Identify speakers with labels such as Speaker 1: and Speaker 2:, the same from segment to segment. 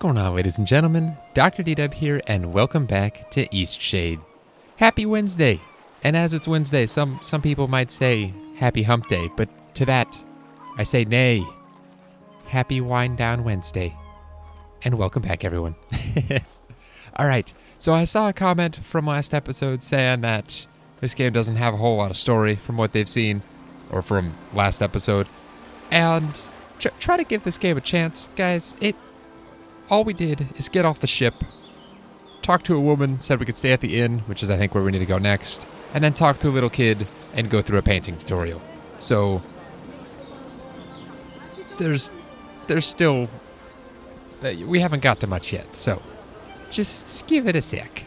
Speaker 1: going on, ladies and gentlemen? DoctorDDub here, and welcome back to Eastshade. Happy Wednesday! And as it's Wednesday, some people might say Happy Hump Day, but to that, I say nay. Happy Wind Down Wednesday. And welcome back, everyone. Alright, so I saw a comment from last episode saying that this game doesn't have a whole lot of story from what they've seen, or from last episode, and try to give this game a chance, guys. All we did is get off the ship, talk to a woman, said we could stay at the inn, which is I think where we need to go next, and then talk to a little kid and go through a painting tutorial. So there's still we haven't got to much yet, so just give it a sec.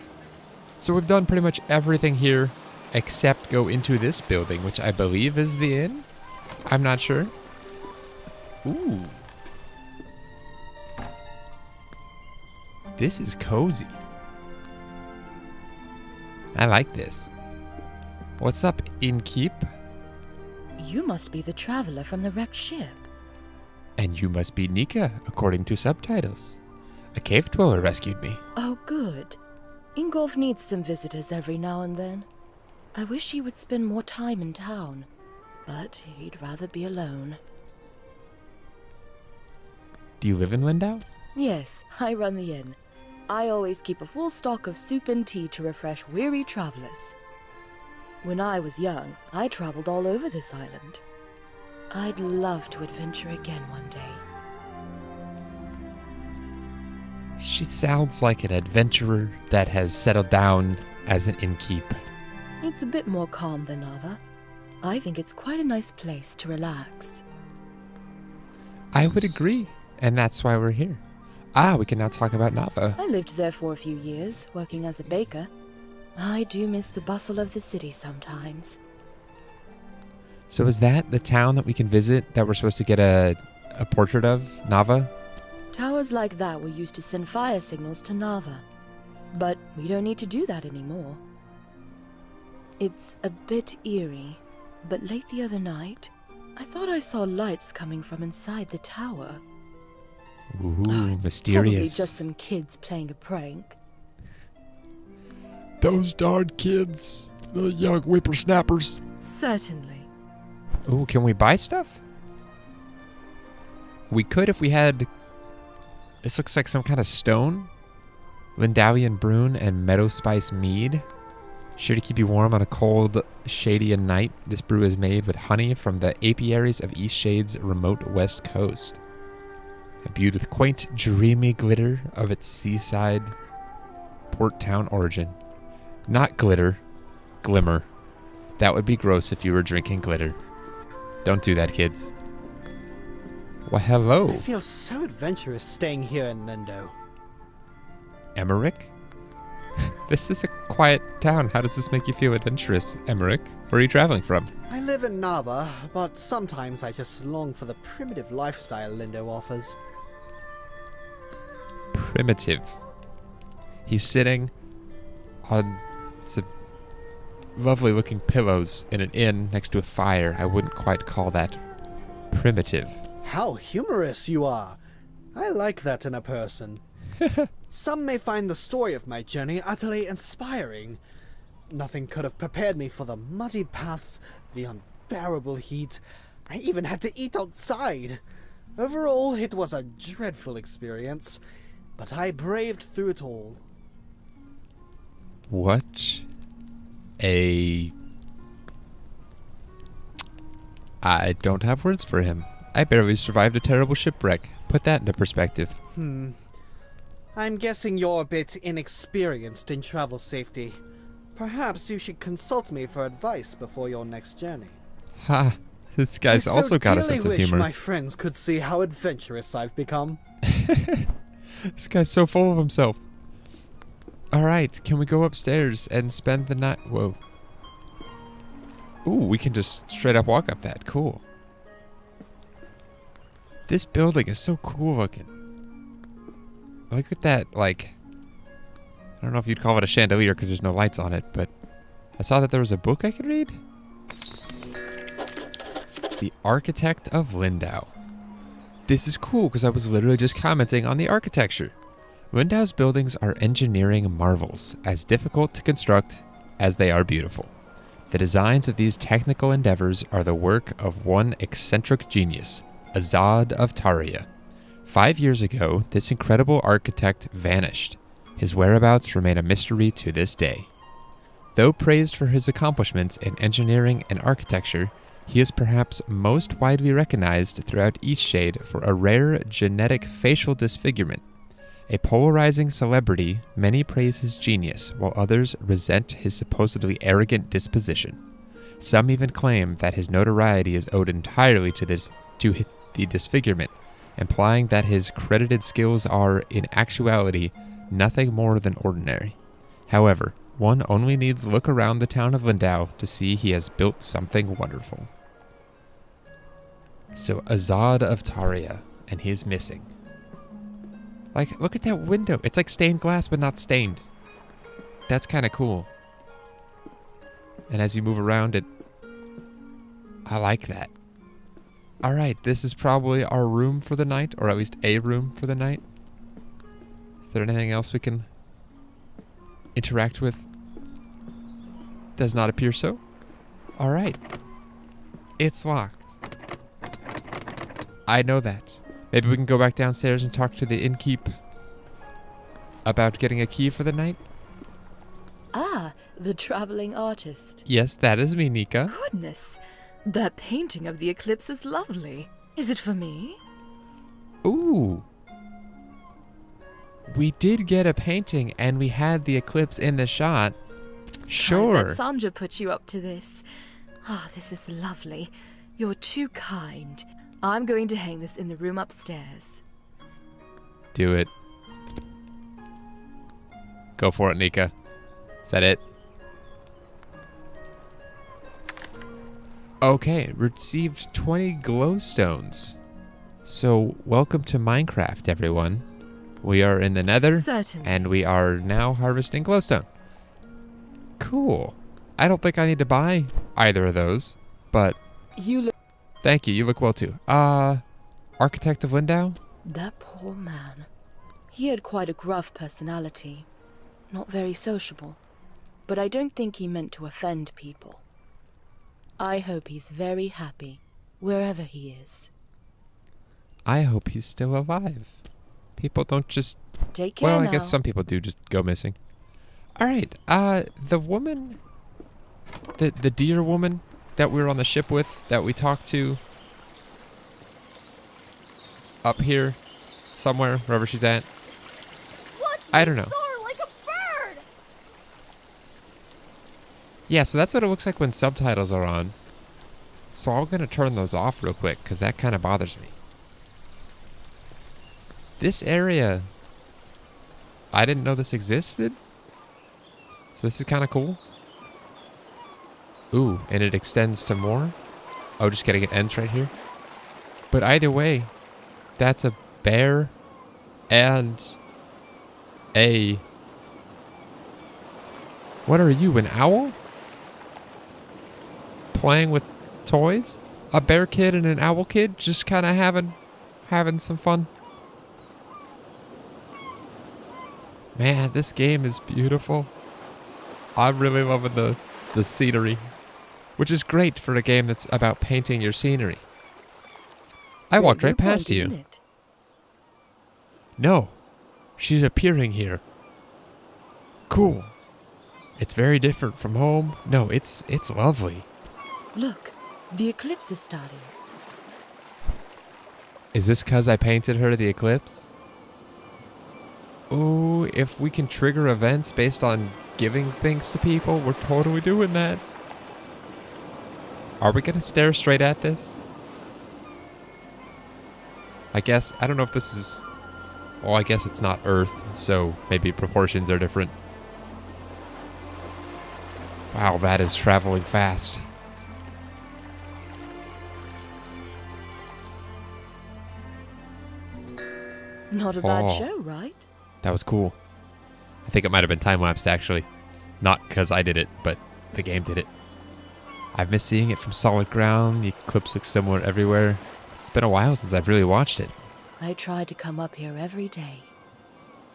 Speaker 1: So we've done pretty much everything here except go into this building, which I believe is the inn. I'm not sure. Ooh. This is cozy. I like this. What's up, innkeep?
Speaker 2: You must be the traveler from the wrecked ship.
Speaker 1: And you must be Nika, according to subtitles. A cave dweller rescued me.
Speaker 2: Oh, good. Ingolf needs some visitors every now and then. I wish he would spend more time in town, but he'd rather be alone.
Speaker 1: Do you live in Lindau?
Speaker 2: Yes, I run the inn. I always keep a full stock of soup and tea to refresh weary travelers. When I was young, I traveled all over this island. I'd love to adventure again one day.
Speaker 1: She sounds like an adventurer that has settled down as an innkeep.
Speaker 2: It's a bit more calm than Nava. I think it's quite a nice place to relax.
Speaker 1: I would agree, and that's why we're here. We can now talk about Nava.
Speaker 2: I lived there for a few years, working as a baker. I do miss the bustle of the city sometimes.
Speaker 1: So is that the town that we can visit that we're supposed to get a portrait of, Nava?
Speaker 2: Towers like that were used to send fire signals to Nava. But we don't need to do that anymore. It's a bit eerie, but late the other night, I thought I saw lights coming from inside the tower.
Speaker 1: Ooh,
Speaker 2: it's
Speaker 1: mysterious.
Speaker 2: Probably just some kids playing a prank.
Speaker 1: Those darn kids. The young whippersnappers.
Speaker 2: Certainly.
Speaker 1: Ooh, can we buy stuff? We could if we had... This looks like some kind of stone. Lindauian Brune and Meadow Spice Mead. Sure to keep you warm on a cold, shady night. This brew is made with honey from the apiaries of Eastshade's remote west coast. Imbued with quaint, dreamy glitter of its seaside port town origin. Not glitter, glimmer. That would be gross if you were drinking glitter. Don't do that, kids. Well, hello.
Speaker 3: I feel so adventurous staying here in Lindau.
Speaker 1: Emmerich? This is a quiet town. How does this make you feel adventurous, Emmerich? Where are you traveling from?
Speaker 3: I live in Nava, but sometimes I just long for the primitive lifestyle Lindau offers.
Speaker 1: Primitive. He's sitting on some lovely looking pillows in an inn next to a fire. I wouldn't quite call that primitive.
Speaker 3: How humorous you are! I like that in a person. Some may find the story of my journey utterly inspiring. Nothing could have prepared me for the muddy paths, the unbearable heat. I even had to eat outside. Overall, it was a dreadful experience, but I braved through it all.
Speaker 1: What a... I don't have words for him. I barely survived a terrible shipwreck. Put that into perspective.
Speaker 3: I'm guessing you're a bit inexperienced in travel safety. Perhaps you should consult me for advice before your next journey.
Speaker 1: Ha! This guy's also got a sense of
Speaker 3: I wish
Speaker 1: humor.
Speaker 3: my friends could see how adventurous I've become.
Speaker 1: This guy's so full of himself. Alright, can we go upstairs and spend the night? Whoa. Ooh, we can just straight up walk up that. Cool. This building is so cool looking. Look at that, like... I don't know if you'd call it a chandelier because there's no lights on it, but... I saw that there was a book I could read. The Architect of Lindau. This is cool because I was literally just commenting on the architecture Lindau's buildings are engineering marvels, as difficult to construct as they are beautiful. The designs of these technical endeavors are the work of one eccentric genius, Azad of Taria. 5 years ago, this incredible architect vanished. His whereabouts remain a mystery to this day. Though praised for his accomplishments in engineering and architecture, he is perhaps most widely recognized throughout Eastshade for a rare genetic facial disfigurement. A polarizing celebrity, many praise his genius, while others resent his supposedly arrogant disposition. Some even claim that his notoriety is owed entirely to the disfigurement, implying that his credited skills are, in actuality, nothing more than ordinary. However, one only needs look around the town of Lindau to see he has built something wonderful. So Azad of Taria, and he is missing. Like, look at that window. It's like stained glass, but not stained. That's kind of cool. And as you move around it, I like that. All right, this is probably our room for the night, or at least a room for the night. Is there anything else we can interact with? Does not appear so. All right. It's locked. I know that. Maybe we can go back downstairs and talk to the innkeep about getting a key for the night?
Speaker 2: Ah, the traveling artist.
Speaker 1: Yes, that is me, Nika.
Speaker 2: Goodness, that painting of the eclipse is lovely. Is it for me?
Speaker 1: Ooh. We did get a painting and we had the eclipse in the shot. Sure.
Speaker 2: I bet Sandra put you up to this. Ah, this is lovely. You're too kind. I'm going to hang this in the room upstairs.
Speaker 1: Do it. Go for it, Nika. Is that it? Okay, received 20 glowstones. So, welcome to Minecraft, everyone. We are in the Nether,
Speaker 2: Certainly.
Speaker 1: and we are now harvesting glowstone. Cool. I don't think I need to buy either of those, but
Speaker 2: You look...
Speaker 1: thank you. You look well too. Architect of Lindau?
Speaker 2: That poor man. He had quite a gruff personality. Not very sociable. But I don't think he meant to offend people. I hope he's very happy, wherever he is.
Speaker 1: I hope he's still alive. People don't just...
Speaker 2: Take care
Speaker 1: Well,
Speaker 2: now.
Speaker 1: I guess some people do just go missing. All right. The woman... The deer woman that we were on the ship with, that we talked to... up here, somewhere, wherever she's at. I don't know.
Speaker 4: Soar like a bird.
Speaker 1: Yeah, so that's what it looks like when subtitles are on. So I'm going to turn those off real quick, because that kind of bothers me. This area, I didn't know this existed. So this is kind of cool. Ooh, and it extends to more. Oh, just kidding, it ends right here. But either way, that's a bear and a... What are you, an owl? Playing with toys? A bear kid and an owl kid just kind of having some fun. Man, this game is beautiful. I'm really loving the scenery, which is great for a game that's about painting your scenery. I walked right past you.
Speaker 2: Isn't it?
Speaker 1: No, she's appearing here. Cool. It's very different from home. No, it's lovely.
Speaker 2: Look, the eclipse is starting.
Speaker 1: Is this 'cause I painted her the eclipse? Ooh, if we can trigger events based on giving things to people, we're totally doing that. Are we gonna stare straight at this? I guess, I don't know if this is... Well, I guess it's not Earth, so maybe proportions are different. Wow, that is traveling fast.
Speaker 2: Not a bad
Speaker 1: Oh.
Speaker 2: show, right?
Speaker 1: That was cool. I think it might have been time-lapsed, actually. Not because I did it, but the game did it. I've missed seeing it from solid ground. The eclipse looks similar everywhere. It's been a while since I've really watched it.
Speaker 2: I try to come up here every day.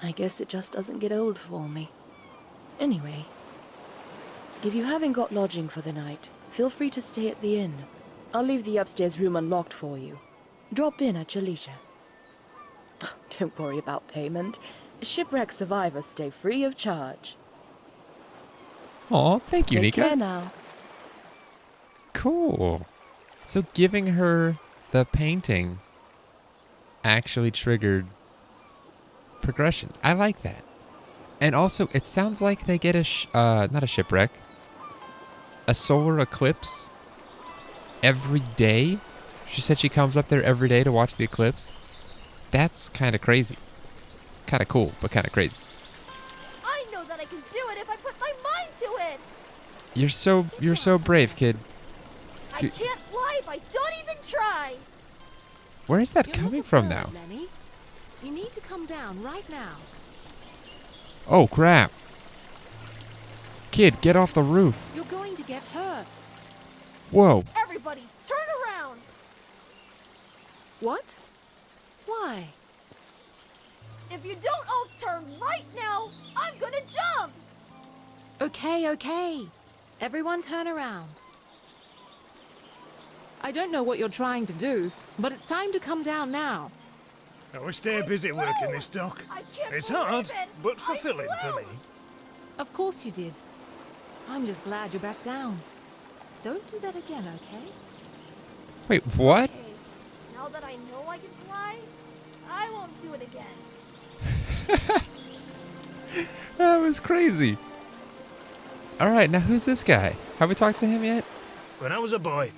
Speaker 2: I guess it just doesn't get old for me. Anyway, if you haven't got lodging for the night, feel free to stay at the inn. I'll leave the upstairs room unlocked for you. Drop in at your leisure. Don't worry about payment. Shipwreck survivors stay free of charge.
Speaker 1: Aw, thank you,
Speaker 2: Take
Speaker 1: Nika.
Speaker 2: care now.
Speaker 1: Cool. So giving her the painting actually triggered progression. I like that. And also, it sounds like they get not a shipwreck, a solar eclipse every day. She said she comes up there every day to watch the eclipse. That's kind of crazy. Kind of cool, but kind of crazy.
Speaker 4: I know that I can do it if I put my mind to it.
Speaker 1: You're so brave, kid.
Speaker 4: I can't fly if I don't even try.
Speaker 1: Where is that
Speaker 5: You're
Speaker 1: coming
Speaker 5: not a
Speaker 1: from
Speaker 5: bird,
Speaker 1: now?
Speaker 5: Lenny. You need to come down right now.
Speaker 1: Oh, crap. Kid, get off the roof.
Speaker 5: You're going to get hurt.
Speaker 1: Whoa.
Speaker 4: Everybody, turn around.
Speaker 5: What? Why?
Speaker 4: If you don't all turn right now, I'm gonna jump.
Speaker 5: Okay. Everyone turn around. I don't know what you're trying to do, but it's time to come down now.
Speaker 6: I will stay busy working this dock.
Speaker 4: I can't
Speaker 6: It's
Speaker 4: believe
Speaker 6: hard,
Speaker 4: it.
Speaker 6: but
Speaker 4: I
Speaker 6: fulfilling for
Speaker 4: flew.
Speaker 6: me.
Speaker 5: Of course you did. I'm just glad you're back down. Don't do that again, okay?
Speaker 1: Wait, what?
Speaker 4: Okay, now that I know I can fly, I won't do it again.
Speaker 1: That was crazy. All right, now who's this guy? Have we talked to him yet?
Speaker 6: When I was a boy,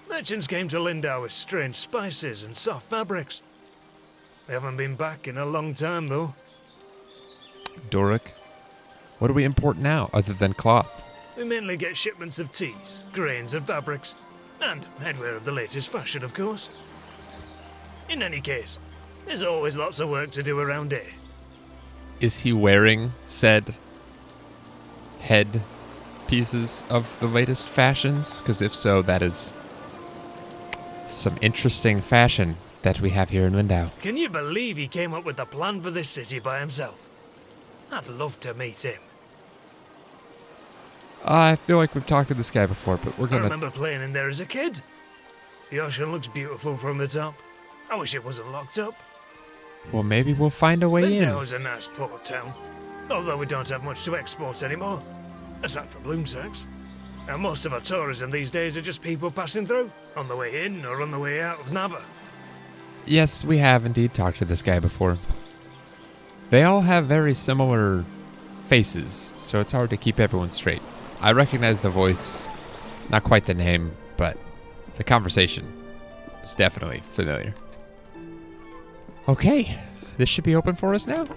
Speaker 6: merchants came to Lindau with strange spices and soft fabrics. They haven't been back in a long time, though.
Speaker 1: Doric. What do we import now, other than cloth?
Speaker 6: We mainly get shipments of teas, grains and fabrics, and headwear of the latest fashion, of course. In any case, there's always lots of work to do around here.
Speaker 1: Is he wearing said head pieces of the latest fashions? Because if so, that is some interesting fashion that we have here in Lindau.
Speaker 6: Can you believe he came up with the plan for this city by himself? I'd love to meet him.
Speaker 1: I feel like we've talked to this guy before, but we're
Speaker 6: I
Speaker 1: gonna...
Speaker 6: remember playing in there as a kid. The ocean looks beautiful from the top. I wish it wasn't locked up.
Speaker 1: Well, maybe we'll find a way
Speaker 6: Lindau
Speaker 1: in.
Speaker 6: is a nice port town, although we don't have much to export anymore, aside from bloom sacks. And most of our tourism these days are just people passing through, on the way in or on the way out of Nava.
Speaker 1: Yes, we have indeed talked to this guy before. They all have very similar faces, so it's hard to keep everyone straight. I recognize the voice, not quite the name, but the conversation is definitely familiar. Okay, this should be open for us now.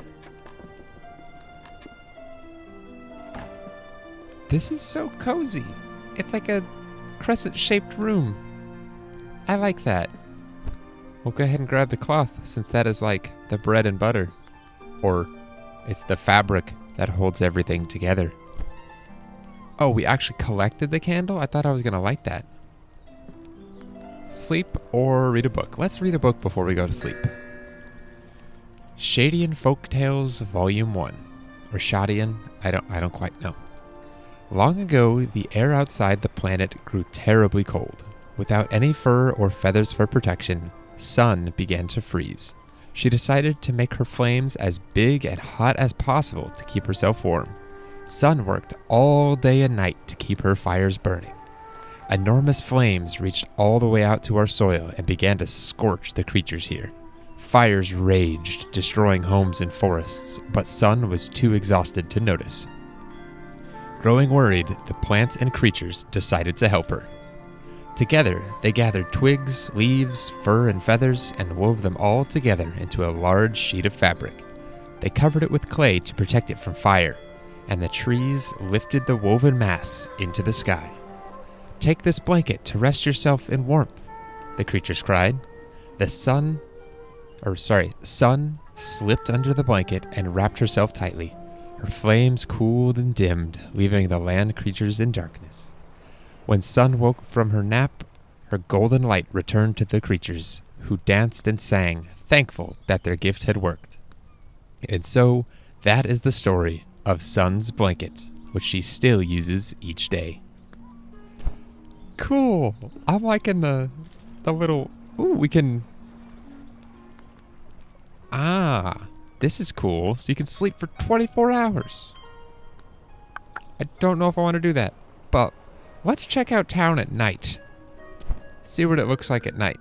Speaker 1: This is so cozy. It's like a crescent-shaped room. I like that. We'll go ahead and grab the cloth, since that is like the bread and butter. Or it's the fabric that holds everything together. Oh, we actually collected the candle? I thought I was going to light that. Sleep or read a book? Let's read a book before we go to sleep. Shady and Folktales Volume 1. Or Shadian? I don't quite know. Long ago, the air outside the planet grew terribly cold. Without any fur or feathers for protection, Sun began to freeze. She decided to make her flames as big and hot as possible to keep herself warm. Sun worked all day and night to keep her fires burning. Enormous flames reached all the way out to our soil and began to scorch the creatures here. Fires raged, destroying homes and forests, but Sun was too exhausted to notice. Growing worried, the plants and creatures decided to help her. Together, they gathered twigs, leaves, fur, and feathers and wove them all together into a large sheet of fabric. They covered it with clay to protect it from fire, and the trees lifted the woven mass into the sky. "Take this blanket to rest yourself in warmth," the creatures cried. The Sun slipped under the blanket and wrapped herself tightly. Her flames cooled and dimmed, leaving the land creatures in darkness. When Sun woke from her nap, her golden light returned to the creatures, who danced and sang, thankful that their gift had worked. And so that is the story of Sun's blanket, which she still uses each day. Cool. I'm liking the little... Ooh, we can... Ah, this is cool. So you can sleep for 24 hours. I don't know if I want to do that, but let's check out town at night. See what it looks like at night.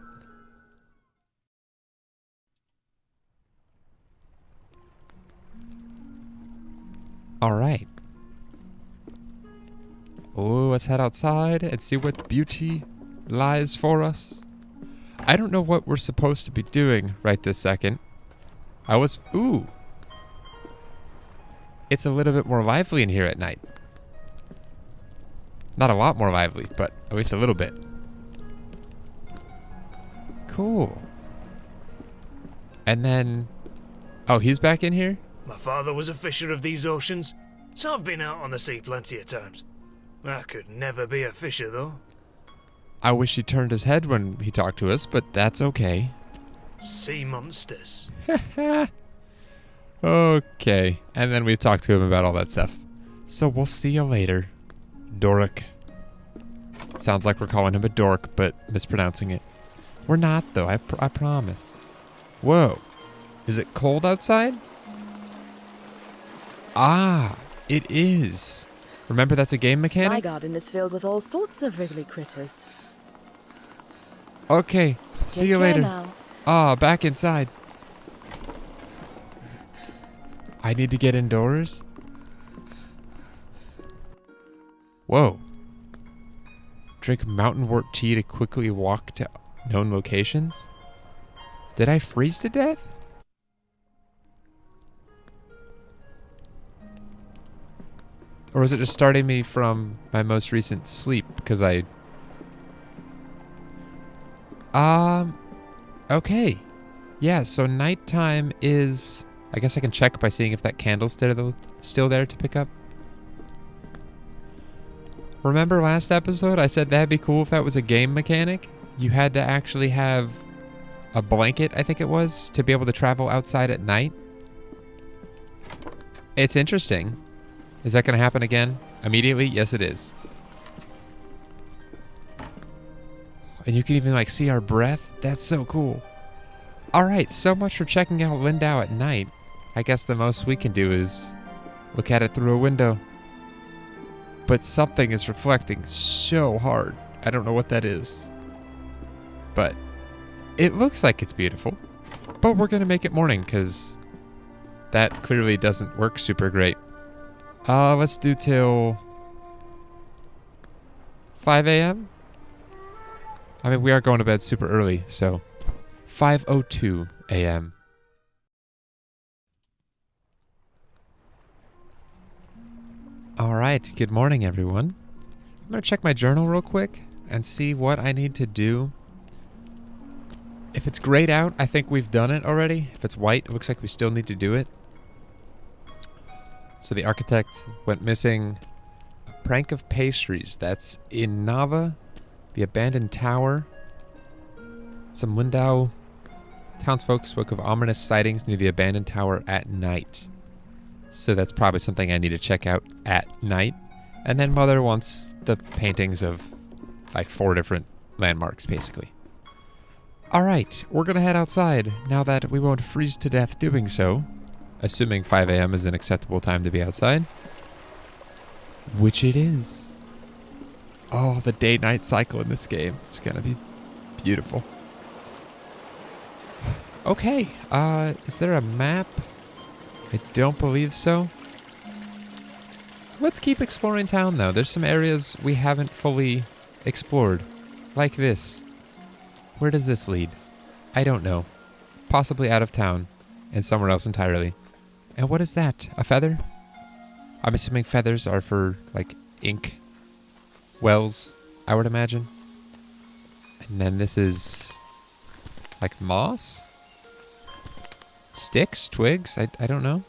Speaker 1: All right. Oh, let's head outside and see what beauty lies for us. I don't know what we're supposed to be doing right this second. Ooh. It's a little bit more lively in here at night. Not a lot more lively, but at least a little bit. Cool. And then... Oh, he's back in here?
Speaker 6: My father was a fisher of these oceans, so I've been out on the sea plenty of times. I could never be a fisher, though.
Speaker 1: I wish he turned his head when he talked to us, but that's okay.
Speaker 6: Sea monsters.
Speaker 1: Okay. And then we've talked to him about all that stuff. So we'll see you later, Doric. Sounds like we're calling him a dork, but mispronouncing it. We're not, though. I promise. Whoa. Is it cold outside? Ah, it is. Remember, that's a game mechanic?
Speaker 2: My garden is filled with all sorts of wriggly critters.
Speaker 1: Okay. See you later.
Speaker 2: Now.
Speaker 1: Ah, back inside. I need to get indoors. Whoa. Drink mountain wort tea to quickly walk to known locations? Did I freeze to death? Or is it just starting me from my most recent sleep? Because okay. Yeah, so nighttime is... I guess I can check by seeing if that candle's still there to pick up. Remember last episode I said that'd be cool if that was a game mechanic? You had to actually have a blanket, I think it was, to be able to travel outside at night. It's interesting. Is that going to happen again? Immediately? Yes, it is. And you can even, like, see our breath? That's so cool. Alright, so much for checking out Lindau at night. I guess the most we can do is look at it through a window. But something is reflecting so hard. I don't know what that is. But it looks like it's beautiful. But we're going to make it morning, because that clearly doesn't work super great. Let's do till 5 a.m. I mean, we are going to bed super early, so 5:02 a.m. All right, good morning, everyone. I'm going to check my journal real quick and see what I need to do. If it's grayed out, I think we've done it already. If it's white, it looks like we still need to do it. So the architect went missing. A prank of pastries. That's in Nava. The abandoned tower. Some Lindau townsfolk spoke of ominous sightings near the abandoned tower at night. So that's probably something I need to check out at night. And then Mother wants the paintings of like 4 different landmarks, basically. Alright, we're going to head outside now that we won't freeze to death doing so. Assuming 5 a.m. is an acceptable time to be outside. Which it is. Oh, the day-night cycle in this game. It's going to be beautiful. Okay, is there a map? I don't believe so. Let's keep exploring town, though. There's some areas we haven't fully explored. Like this. Where does this lead? I don't know. Possibly out of town. And somewhere else entirely. And what is that? A feather? I'm assuming feathers are for, like, ink wells, I would imagine. And then this is... like moss? Sticks? Twigs? I don't know.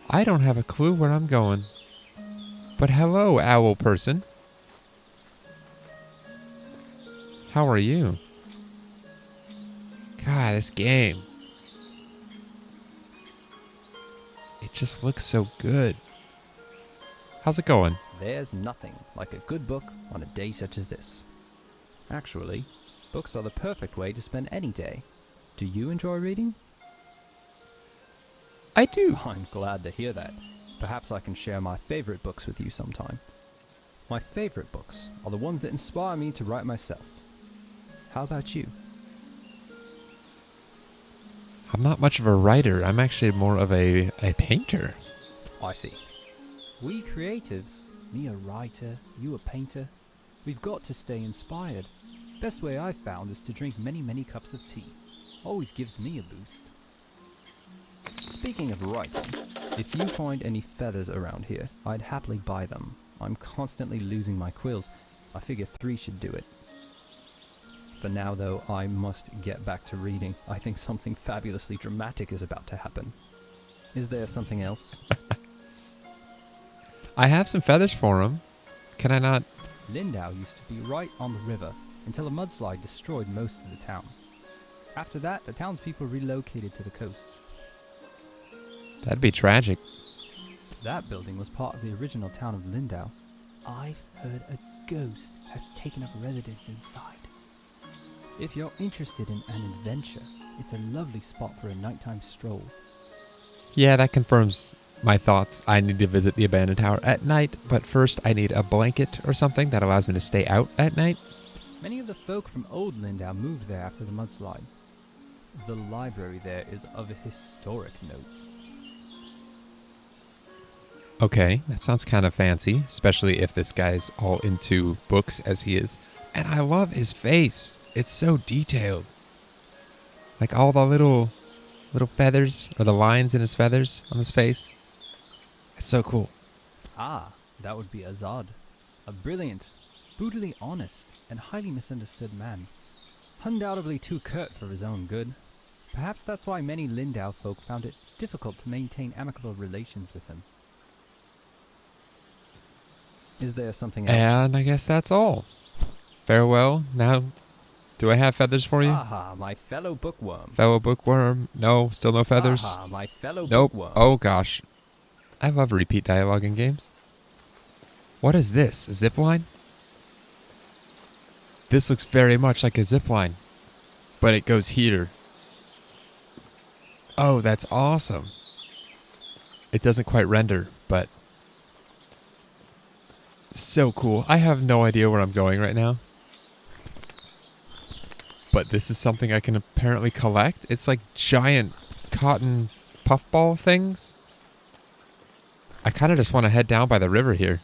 Speaker 1: I don't have a clue where I'm going. But hello, owl person. How are you? God, this game. It just looks so good. How's it going?
Speaker 7: There's nothing like a good book on a day such as this. Actually, books are the perfect way to spend any day. Do you enjoy reading?
Speaker 1: I do.
Speaker 7: I'm glad to hear that. Perhaps I can share my favorite books with you sometime. My favorite books are the ones that inspire me to write myself. How about you?
Speaker 1: I'm not much of a writer. I'm actually more of a painter.
Speaker 7: I see. We creatives, me a writer, you a painter, we've got to stay inspired. Best way I've found is to drink many, many cups of tea. Always gives me a boost. Speaking of writing, if you find any feathers around here, I'd happily buy them. I'm constantly losing my quills. I figure 3 should do it. For now though, I must get back to reading. I think something fabulously dramatic is about to happen. Is there something else?
Speaker 1: I have some feathers for him. Can I not?
Speaker 7: Lindau used to be right on the river until a mudslide destroyed most of the town. After that, the townspeople relocated to the coast.
Speaker 1: That'd be tragic.
Speaker 7: That building was part of the original town of Lindau. I've heard a ghost has taken up residence inside. If you're interested in an adventure, it's a lovely spot for a nighttime stroll.
Speaker 1: Yeah, that confirms my thoughts. I need to visit the abandoned tower at night, but first I need a blanket or something that allows me to stay out at night.
Speaker 7: Many of the folk from old Lindau moved there after the mudslide. The library there is of a historic note.
Speaker 1: Okay, that sounds kind of fancy, especially if this guy's all into books as he is. And I love his face. It's so detailed. Like all the little feathers, or the lines in his feathers on his face. It's so cool.
Speaker 7: Ah, that would be Azad. A brilliant, brutally honest, and highly misunderstood man. Undoubtedly too curt for his own good. Perhaps that's why many Lindau folk found it difficult to maintain amicable relations with him. Is there something else?
Speaker 1: And I guess that's all. Farewell. Now, do I have feathers for you?
Speaker 7: Aha, my fellow bookworm.
Speaker 1: Fellow bookworm. No, still no feathers.
Speaker 7: Aha, my fellow
Speaker 1: Nope.
Speaker 7: bookworm.
Speaker 1: Oh gosh. I love repeat dialogue in games. What is this? A zip line? This looks very much like a zip line, but it goes here. Oh, that's awesome. It doesn't quite render, but so cool. I have no idea where I'm going right now. But this is something I can apparently collect. It's like giant cotton puffball things. I kind of just want to head down by the river here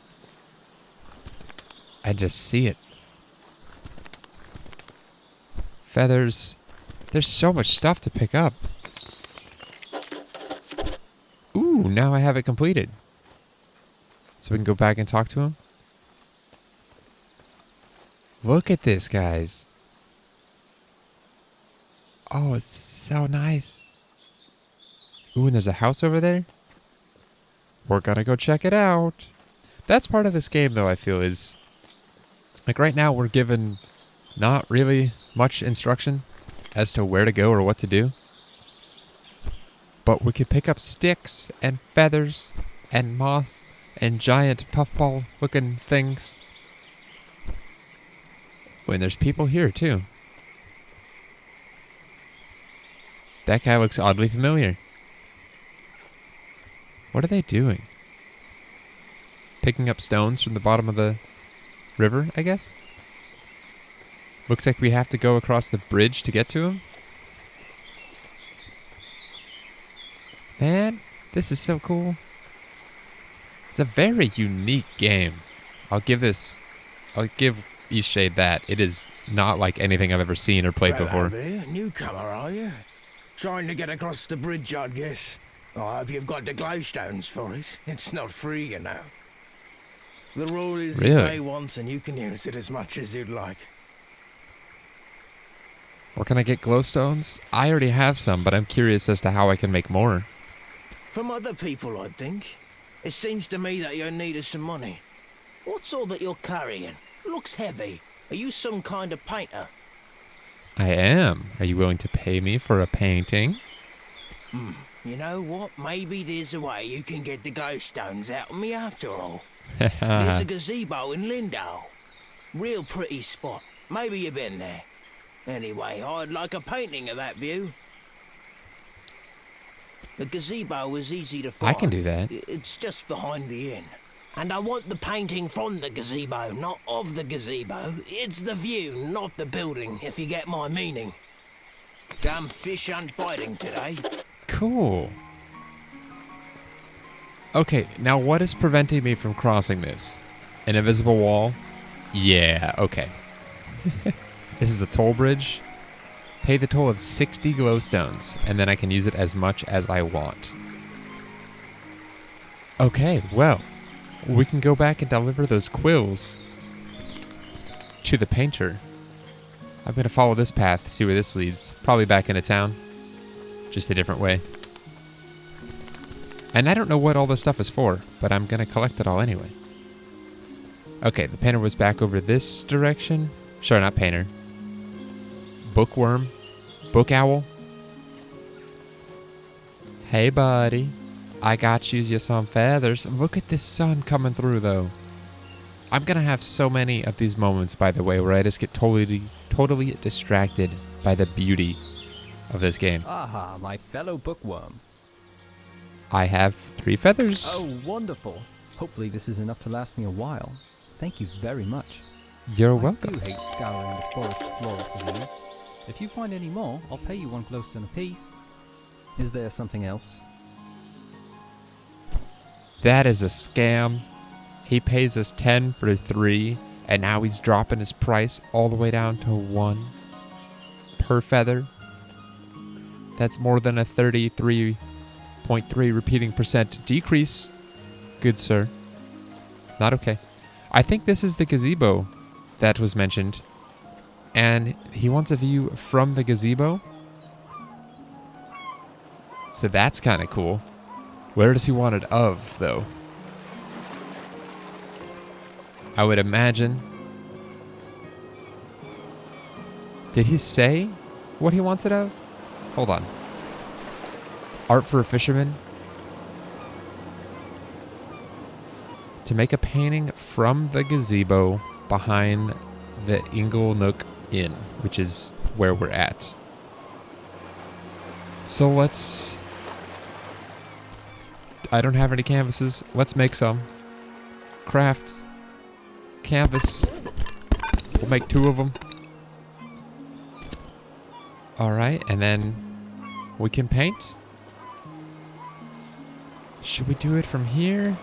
Speaker 1: and just see it. Feathers. There's so much stuff to pick up. Ooh, now I have it completed. So we can go back and talk to him. Look at this, guys. Oh, it's so nice. Ooh, and there's a house over there. We're gonna go check it out. That's part of this game, though, I feel, is... like, right now, we're given not really much instruction as to where to go or what to do. But we could pick up sticks and feathers and moss and giant puffball-looking things. Oh, and there's people here, too. That guy looks oddly familiar. What are they doing? Picking up stones from the bottom of the river, I guess? Looks like we have to go across the bridge to get to him. Man, this is so cool. It's a very unique game. I'll give Eastshade that. It is not like anything I've ever seen or played before.
Speaker 8: There, newcomer, are you? Trying to get across the bridge, I guess. I hope you've got the glowstones for it. It's not free, you know. The rule is you pay once and you can use it as much as you'd like.
Speaker 1: Where can I get glowstones? I already have some, but I'm curious as to how I can make more.
Speaker 8: From other people, I think. It seems to me that you're in need of some money. What's all that you're carrying? Looks heavy. Are you some kind of painter?
Speaker 1: I am. Are you willing to pay me for a painting?
Speaker 8: You know what? Maybe there's a way you can get the glowstones out of me after all. There's a gazebo in Lindau. Real pretty spot. Maybe you've been there. Anyway, I'd like a painting of that view. The gazebo was easy to find.
Speaker 1: I can do that.
Speaker 8: It's just behind the inn. And I want the painting from the gazebo, not of the gazebo. It's the view, not the building, if you get my meaning. Damn fish aren't biting today.
Speaker 1: Cool. Okay, now what is preventing me from crossing this? An invisible wall? Yeah, okay. This is a toll bridge. Pay the toll of 60 glowstones, and then I can use it as much as I want. Okay, well, we can go back and deliver those quills to the painter. I'm going to follow this path, see where this leads. Probably back into town. Just a different way. And I don't know what all this stuff is for, but I'm going to collect it all anyway. Okay, the painter was back over this direction. Sorry, not painter. Bookworm. Book owl. Hey, buddy. I got you some feathers. Look at this sun coming through, though. I'm going to have so many of these moments, by the way, where I just get totally distracted by the beauty of this game.
Speaker 7: Aha, my fellow bookworm.
Speaker 1: I have 3 feathers.
Speaker 7: Oh, wonderful. Hopefully this is enough to last me a while. Thank you very much.
Speaker 1: You're welcome.
Speaker 7: I do hate scouring the forest floor for these. If you find any more, I'll pay you 1 glowstone apiece. Is there something else?
Speaker 1: That is a scam. He pays us 10 for 3, and now he's dropping his price all the way down to 1 per feather. That's more than a 33.3 repeating percent decrease. Good sir. Not okay. I think this is the gazebo that was mentioned. And he wants a view from the gazebo. So that's kind of cool. Where does he want it of, though? I would imagine. Did he say what he wants it of? Hold on. Art for a fisherman. To make a painting from the gazebo behind the Ingle Nook Inn, which is where we're at. So let's... I don't have any canvases. Let's make some. Craft. Canvas. We'll make 2 of them. Alright, and then we can paint. Should we do it from here?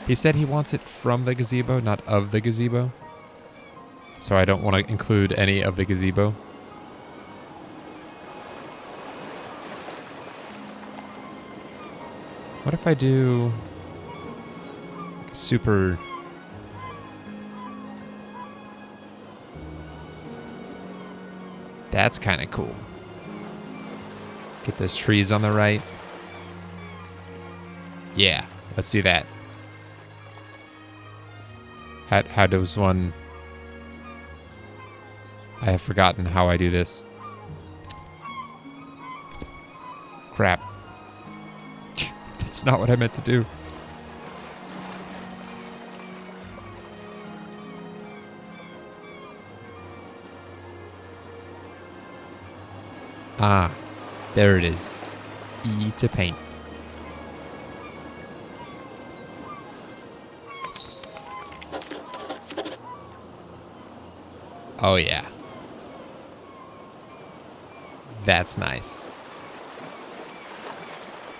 Speaker 1: He said he wants it from the gazebo, not of the gazebo. So I don't want to include any of the gazebo. What if I do super... That's kind of cool. Get those trees on the right. Yeah, let's do that. How does one... I have forgotten how I do this. Crap. That's not what I meant to do. Ah, there it is. E to paint. Oh yeah. That's nice.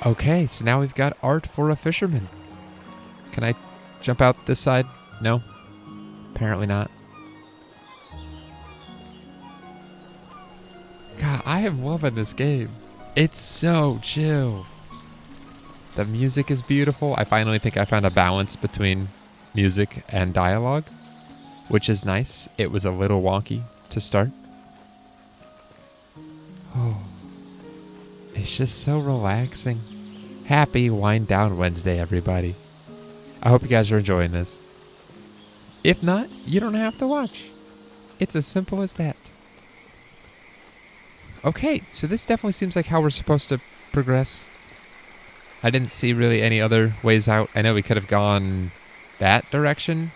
Speaker 1: Okay, so now we've got art for a fisherman. Can I jump out this side? No? Apparently not. God, I am loving this game. It's so chill. The music is beautiful. I finally think I found a balance between music and dialogue, which is nice. It was a little wonky to start. Oh, it's just so relaxing. Happy Wind Down Wednesday, everybody. I hope you guys are enjoying this. If not, you don't have to watch. It's as simple as that. Okay, so this definitely seems like how we're supposed to progress. I didn't see really any other ways out. I know we could have gone that direction,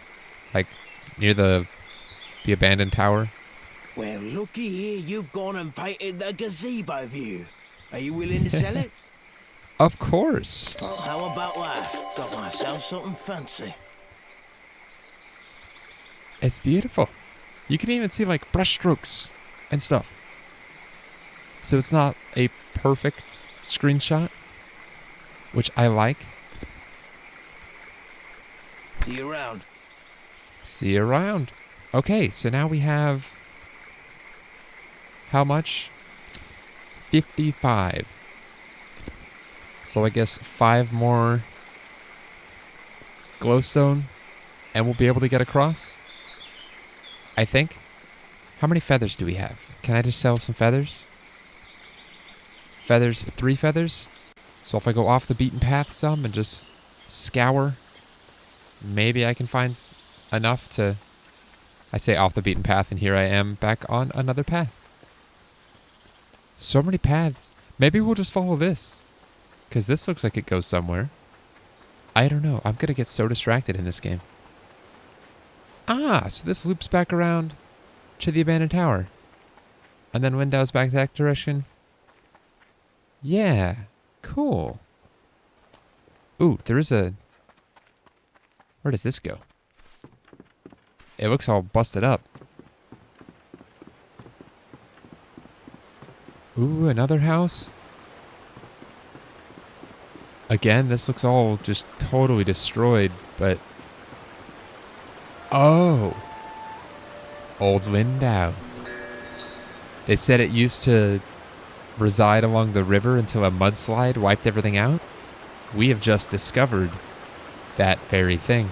Speaker 1: like near the abandoned tower.
Speaker 8: Well, looky here, you've gone and painted the gazebo view. Are you willing to sell it?
Speaker 1: Of course.
Speaker 8: Well, how about that? Got myself something fancy.
Speaker 1: It's beautiful. You can even see like brushstrokes and stuff. So it's not a perfect screenshot, which I like.
Speaker 8: See you around.
Speaker 1: See you around. Okay, so now we have how much? 55. So I guess 5 more glowstone and we'll be able to get across, I think. How many feathers do we have? Can I just sell some feathers? Feathers, 3 feathers. So if I go off the beaten path some and just scour, maybe I can find enough to... I say off the beaten path, and here I am back on another path. So many paths. Maybe we'll just follow this, because this looks like it goes somewhere. I don't know. I'm going to get so distracted in this game. Ah, so this loops back around to the abandoned tower. And then Lindau's back that direction. Yeah, cool. Ooh, there is a... Where does this go? It looks all busted up. Ooh, another house. Again, this looks all just totally destroyed, but... Oh! Old Lindau. They said it used to reside along the river until a mudslide wiped everything out. We have just discovered that very thing.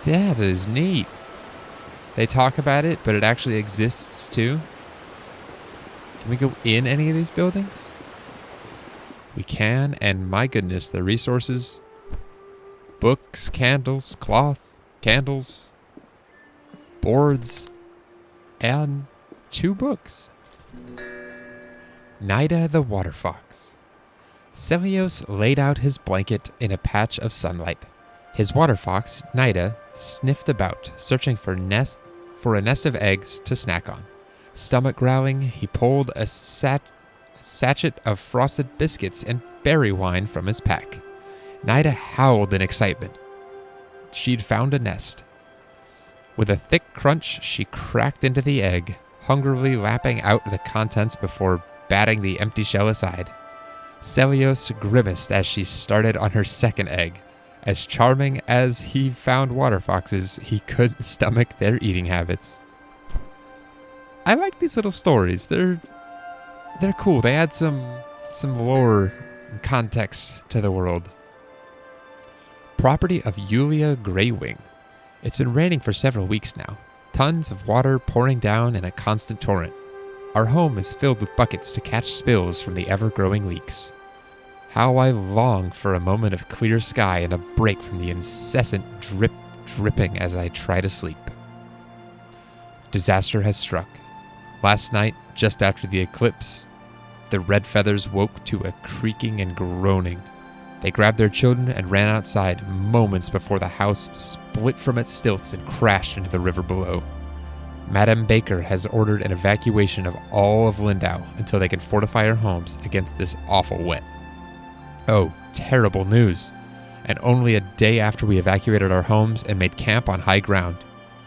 Speaker 1: That is neat. They talk about it, but it actually exists too. Can we go in any of these buildings? We can, and my goodness, the resources. Books, candles, cloth, candles, boards, and 2 books. Nida the Water Fox. Celios laid out his blanket in a patch of sunlight. His water fox, Nida, sniffed about, searching for a nest of eggs to snack on. Stomach growling, he pulled a sachet of frosted biscuits and berry wine from his pack. Nida howled in excitement. She'd found a nest. With a thick crunch, she cracked into the egg, hungrily lapping out the contents before batting the empty shell aside. Celios grimaced as she started on her second egg. As charming as he found water foxes, he couldn't stomach their eating habits. I like these little stories. They're cool. They add some lore and context to the world. Property of Yulia Greywing. It's been raining for several weeks now. Tons of water pouring down in a constant torrent. Our home is filled with buckets to catch spills from the ever-growing leaks. How I long for a moment of clear sky and a break from the incessant dripping as I try to sleep. Disaster has struck. Last night, just after the eclipse, the red feathers woke to a creaking and groaning. They grabbed their children and ran outside moments before the house split from its stilts and crashed into the river below. Madame Baker has ordered an evacuation of all of Lindau until they can fortify our homes against this awful wet. Oh, terrible news. And only a day after we evacuated our homes and made camp on high ground,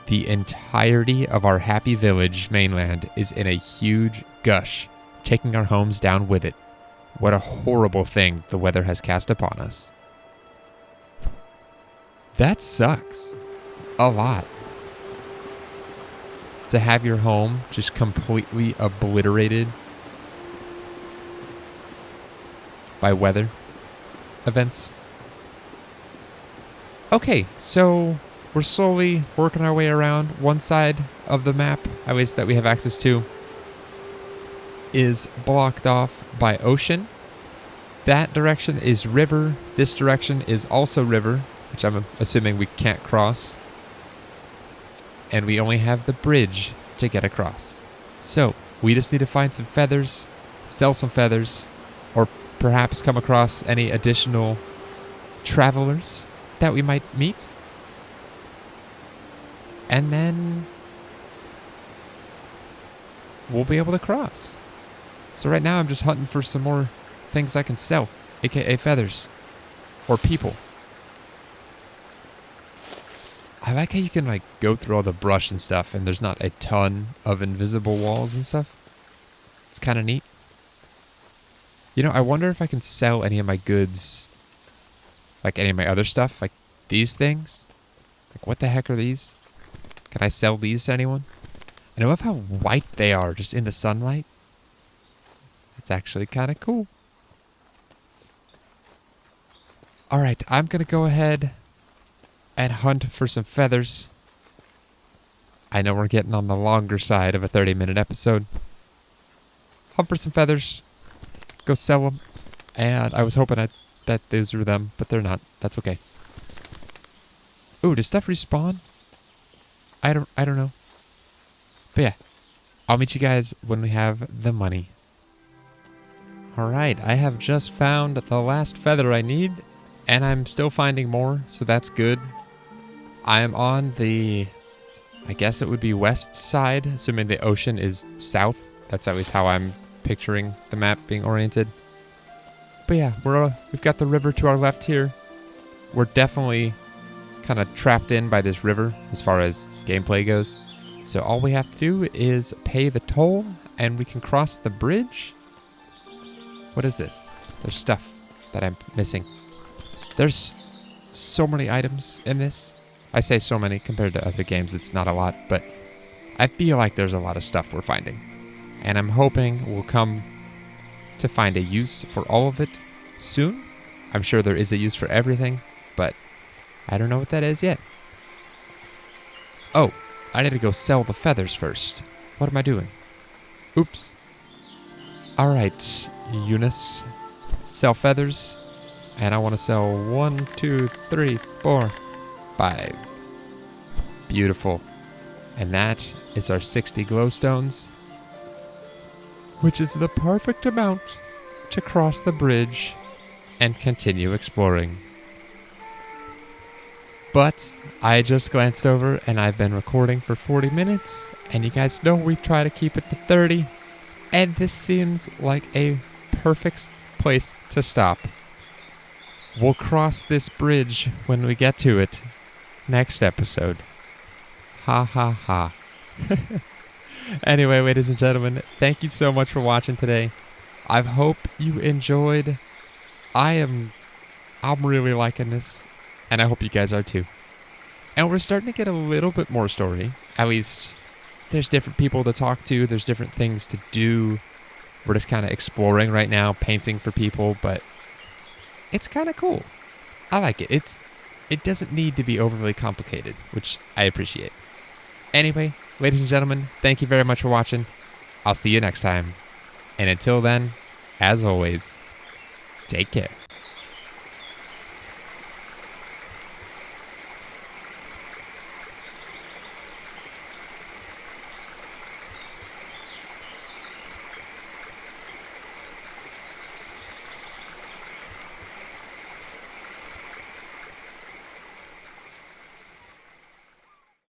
Speaker 1: the entirety of our happy village mainland is in a huge gush, taking our homes down with it. What a horrible thing the weather has cast upon us. That sucks. A lot. To have your home just completely obliterated by weather events. Okay, so we're slowly working our way around. One side of the map, at least that we have access to, is blocked off by ocean. That direction is river. This direction is also river, which I'm assuming we can't cross. And we only have the bridge to get across. So we just need to find some feathers sell some feathers, or perhaps come across any additional travelers that we might meet. And then we'll be able to cross. So right now I'm just hunting for some more things I can sell, aka feathers or people. I like how you can like go through all the brush and stuff and there's not a ton of invisible walls and stuff. It's kind of neat. You know, I wonder if I can sell any of my goods, like any of my other stuff, like these things. Like what the heck are these? Can I sell these to anyone? And I love how white they are just in the sunlight. It's actually kind of cool. Alright, I'm going to go ahead and hunt for some feathers. I know we're getting on the longer side of a 30-minute episode. Hunt for some feathers. Go sell them. And I was hoping that those were them, but they're not. That's okay. Ooh, does stuff respawn? I don't know. But yeah, I'll meet you guys when we have the money. Alright, I have just found the last feather I need, and I'm still finding more, so that's good. I am on the, I guess it would be west side, assuming the ocean is south. That's at least how I'm picturing the map being oriented. But yeah, we've got the river to our left here. We're definitely kind of trapped in by this river as far as gameplay goes. So all we have to do is pay the toll, and we can cross the bridge. What is this? There's stuff that I'm missing. There's so many items in this. I say so many compared to other games. It's not a lot, but I feel like there's a lot of stuff we're finding. And I'm hoping we'll come to find a use for all of it soon. I'm sure there is a use for everything, but I don't know what that is yet. Oh, I need to go sell the feathers first. What am I doing? Oops. Alright, Eunice. Sell feathers. And I want to sell 1, 2, 3, 4, 5. Beautiful. And that is our 60 glowstones, which is the perfect amount to cross the bridge and continue exploring. But I just glanced over and I've been recording for 40 minutes, and you guys know we try to keep it to 30, and this seems like a perfect place to stop. We'll cross this bridge when we get to it next episode. Ha ha ha. Anyway, ladies and gentlemen, thank you so much for watching today. I hope you enjoyed. I'm really liking this, and I hope you guys are too. And we're starting to get a little bit more story. At least there's different people to talk to. There's different things to do. We're just kind of exploring right now, painting for people, but it's kind of cool. I like it. It doesn't need to be overly complicated, which I appreciate. Anyway, ladies and gentlemen, thank you very much for watching. I'll see you next time. And until then, as always, take care.